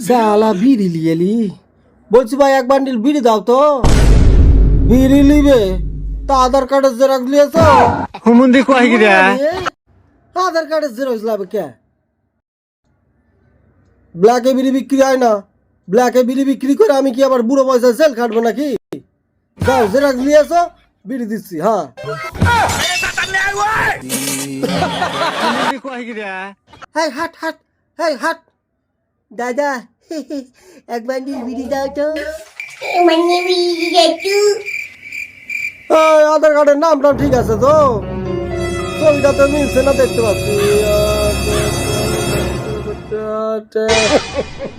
শালা বিড়ি লিয়েলি বলছি ভাই এক বান্ডিল বিড়ি দাও তো বিড়ি লিবে তা আধার কার্ডের জেরক্স লিয়েছো হুমুন্দি কয় কি রে আধার কার্ডের জেরক্স লাগবে কে ব্ল্যাকে বিড়ি বিক্রি হয় না ব্ল্যাকে বিড়ি বিক্রি করে আমি কি আবার বুড়ো পয়সা সেল কাটবো নাকি যাও জেরক্স লিয়েছো বিড়ি দিচ্ছি হ্যাঁ হুমুন্দি কয় কি রে হাই হাট হাট হাই হাট দাদা এক বান্ডিল বিড়ি দাও তো আধার কার্ডের নামটা ঠিক আছে তো ছবিটা তো মিলছে না দেখতে পাচ্ছি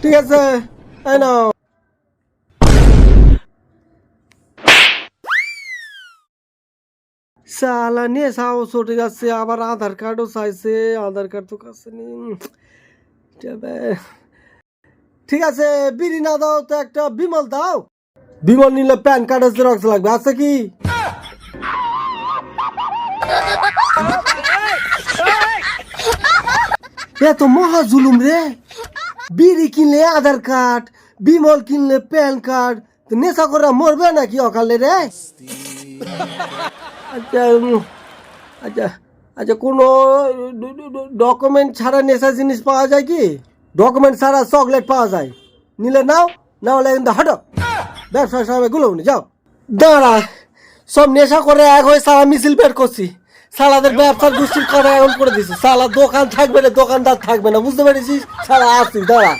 ঠিক আছে তাই না সালা নিয়ে সাও ঠিক আছে আবার আধার কার্ডও চাইছে আধার কার্ড তো কাছে নেই ঠিক আছে বিড়ি না দাও তো একটা বিমল দাও বিমল নিলে প্যান কার্ডের জেরক্স লাগবে আছে কি এ তো মহা জুলুম রে বিড়ি কিনলে আধার কার্ড বিমল কিনলে প্যান কার্ড নেশা করে মরবে নাকি অকালে রে আচ্ছা আচ্ছা আচ্ছা কোনো ডকুমেন্ট ছাড়া নেশা জিনিস পাওয়া যায় কি ডকুমেন্ট ছাড়া চকলেট পাওয়া যায় নিলে নাও না হলে কিন্তু হাঁটো ব্যবসা সবাই গুলো যাও দাঁড়া সব নেশা করে এক হয়ে সারা মিছিল বের করছি সালাদের ব্যবসার গোষ্ঠীর করা এমন করে দিছি সালা দোকান থাকবে না দোকানদার থাকবে না বুঝতে পেরেছিস সালা আসছিস দাঁড়া